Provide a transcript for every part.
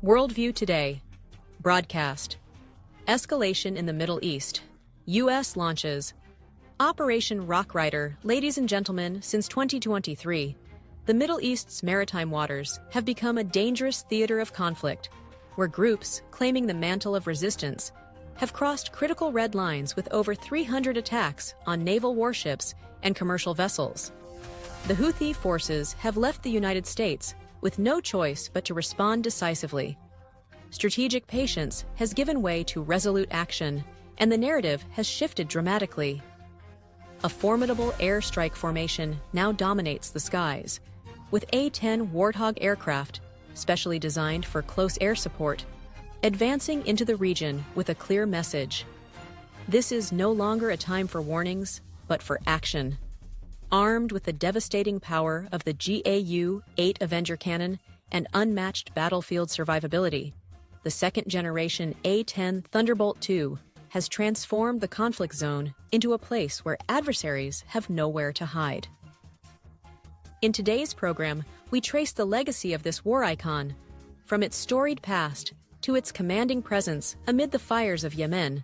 WorldView Today. Broadcast. Escalation in the Middle East. U.S. launches. Operation Rockrider. Ladies and gentlemen, since 2023, the Middle East's maritime waters have become a dangerous theater of conflict, where groups claiming the mantle of resistance have crossed critical red lines with over 300 attacks on naval warships and commercial vessels. The Houthi forces have left the United States with no choice but to respond decisively. Strategic patience has given way to resolute action, and the narrative has shifted dramatically. A formidable airstrike formation now dominates the skies, with A-10 Warthog aircraft, specially designed for close air support, advancing into the region with a clear message. This is no longer a time for warnings, but for action. Armed with the devastating power of the GAU-8 Avenger cannon and unmatched battlefield survivability, the second-generation A-10 Thunderbolt II has transformed the conflict zone into a place where adversaries have nowhere to hide. In today's program, we trace the legacy of this war icon, from its storied past to its commanding presence amid the fires of Yemen,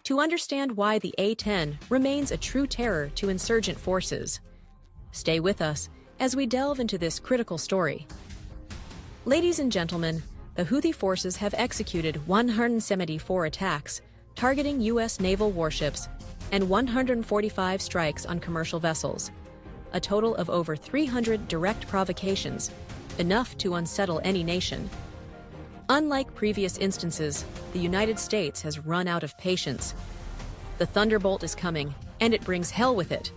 to understand why the A-10 remains a true terror to insurgent forces. Stay with us as we delve into this critical story. Ladies and gentlemen, the Houthi forces have executed 174 attacks targeting U.S. naval warships and 145 strikes on commercial vessels, a total of over 300 direct provocations, enough to unsettle any nation. Unlike previous instances, the United States has run out of patience. The Thunderbolt is coming, and it brings hell with it.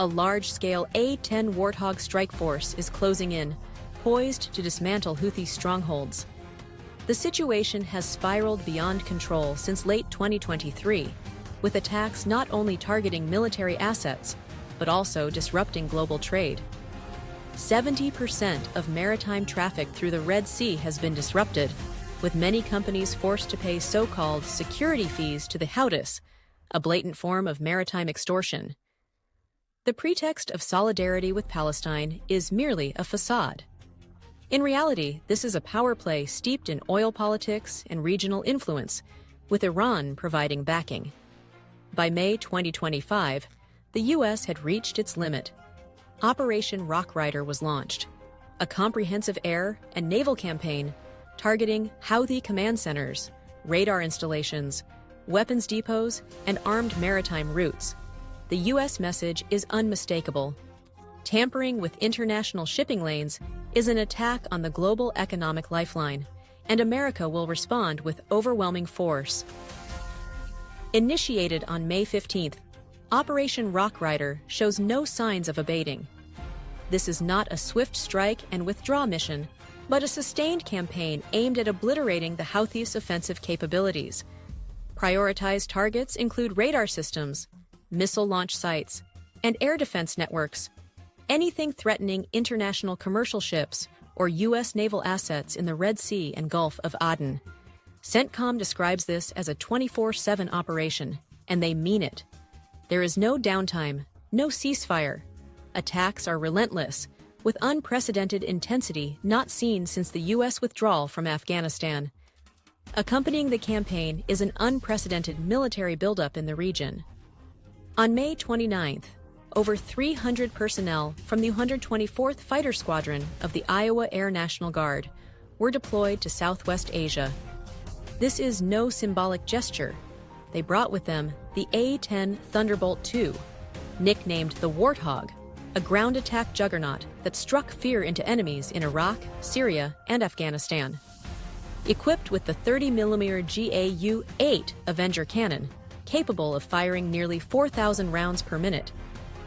A large-scale A-10 Warthog strike force is closing in, poised to dismantle Houthi strongholds. The situation has spiraled beyond control since late 2023, with attacks not only targeting military assets, but also disrupting global trade. 70% of maritime traffic through the Red Sea has been disrupted, with many companies forced to pay so-called security fees to the Houthis, a blatant form of maritime extortion. The pretext of solidarity with Palestine is merely a facade. In reality, this is a power play steeped in oil politics and regional influence, with Iran providing backing. By May 2025, the U.S. had reached its limit. Operation Rockrider was launched, a comprehensive air and naval campaign targeting Houthi command centers, radar installations, weapons depots, and armed maritime routes. The U.S. message is unmistakable. Tampering with international shipping lanes is an attack on the global economic lifeline, and America will respond with overwhelming force. Initiated on May 15th, Operation Rockrider shows no signs of abating. This is not a swift strike and withdraw mission, but a sustained campaign aimed at obliterating the Houthis' offensive capabilities. Prioritized targets include radar systems, missile launch sites, and air defense networks, anything threatening international commercial ships or U.S. naval assets in the Red Sea and Gulf of Aden. CENTCOM describes this as a 24/7 operation, and they mean it. There is no downtime, no ceasefire. Attacks are relentless, with unprecedented intensity not seen since the U.S. withdrawal from Afghanistan. Accompanying the campaign is an unprecedented military buildup in the region. On May 29th, over 300 personnel from the 124th Fighter Squadron of the Iowa Air National Guard were deployed to Southwest Asia. This is no symbolic gesture. They brought with them the A-10 Thunderbolt II, nicknamed the Warthog, a ground attack juggernaut that struck fear into enemies in Iraq, Syria, and Afghanistan. Equipped with the 30mm GAU-8 Avenger cannon, capable of firing nearly 4,000 rounds per minute,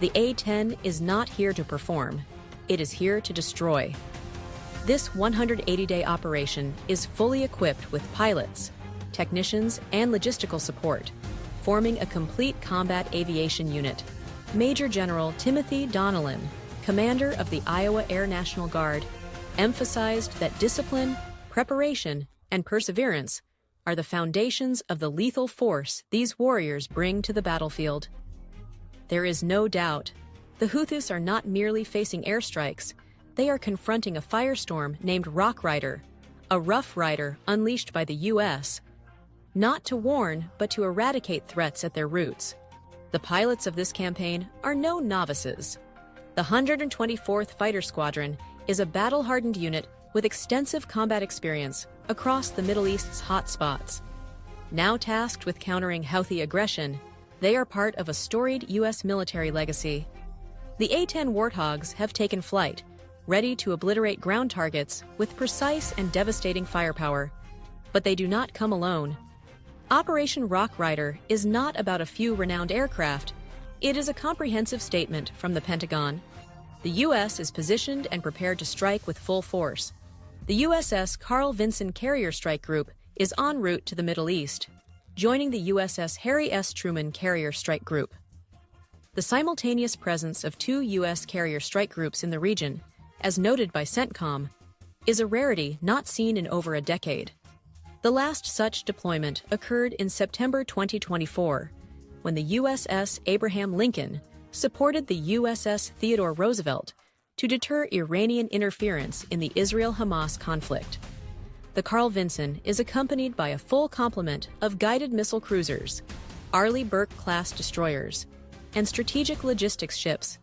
the A-10 is not here to perform. It is here to destroy. This 180-day operation is fully equipped with pilots, technicians, and logistical support, forming a complete combat aviation unit. Major General Timothy Donnellan, commander of the Iowa Air National Guard, emphasized that discipline, preparation, and perseverance are the foundations of the lethal force these warriors bring to the battlefield. There is no doubt, the Houthis are not merely facing airstrikes, they are confronting a firestorm named Rockrider, a Rough Rider unleashed by the U.S., not to warn, but to eradicate threats at their roots. The pilots of this campaign are no novices. The 124th Fighter Squadron is a battle-hardened unit with extensive combat experience across the Middle East's hot spots. Now tasked with countering Houthi aggression, they are part of a storied U.S. military legacy. The A-10 Warthogs have taken flight, ready to obliterate ground targets with precise and devastating firepower. But they do not come alone. Operation Rock Rider is not about a few renowned aircraft. It is a comprehensive statement from the Pentagon. The U.S. is positioned and prepared to strike with full force. The USS Carl Vinson Carrier Strike Group is en route to the Middle East, joining the USS Harry S. Truman Carrier Strike Group. The simultaneous presence of two U.S. carrier strike groups in the region, as noted by CENTCOM, is a rarity not seen in over a decade. The last such deployment occurred in September 2024, when the USS Abraham Lincoln supported the USS Theodore Roosevelt to deter Iranian interference in the Israel-Hamas conflict. The Carl Vinson is accompanied by a full complement of guided missile cruisers, Arleigh Burke-class destroyers, and strategic logistics ships,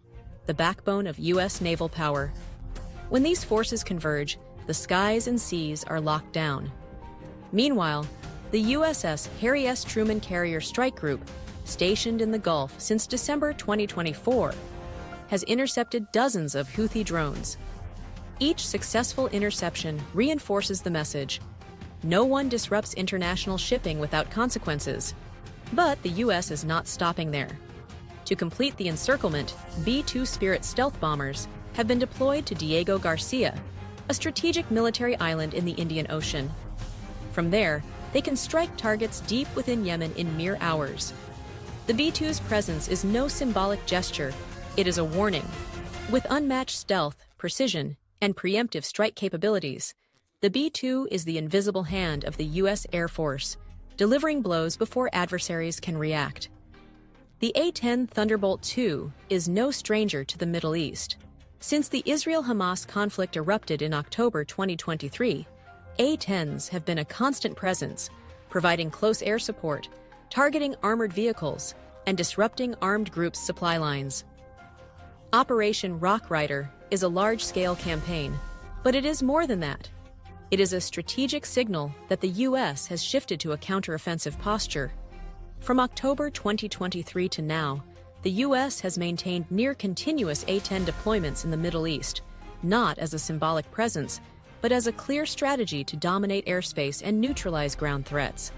the backbone of U.S. naval power. When these forces converge, the skies and seas are locked down. Meanwhile, the USS Harry S. Truman Carrier Strike Group, stationed in the Gulf since December 2024, has intercepted dozens of Houthi drones. Each successful interception reinforces the message: no one disrupts international shipping without consequences. But the U.S. is not stopping there. To complete the encirclement, B-2 Spirit stealth bombers have been deployed to Diego Garcia, a strategic military island in the Indian Ocean. From there, they can strike targets deep within Yemen in mere hours. The B-2's presence is no symbolic gesture, it is a warning. With unmatched stealth, precision, and preemptive strike capabilities, the B-2 is the invisible hand of the U.S. Air Force, delivering blows before adversaries can react. The A-10 Thunderbolt II is no stranger to the Middle East. Since the Israel-Hamas conflict erupted in October 2023, A-10s have been a constant presence, providing close air support, targeting armored vehicles, and disrupting armed groups' supply lines. Operation Rock Rider is a large-scale campaign, but it is more than that. It is a strategic signal that the U.S. has shifted to a counteroffensive posture. From October 2023 to now, the U.S. has maintained near-continuous A-10 deployments in the Middle East, not as a symbolic presence, but as a clear strategy to dominate airspace and neutralize ground threats.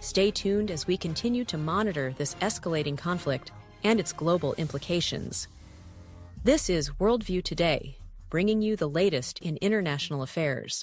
Stay tuned as we continue to monitor this escalating conflict and its global implications. This is WorldView Today, bringing you the latest in international affairs.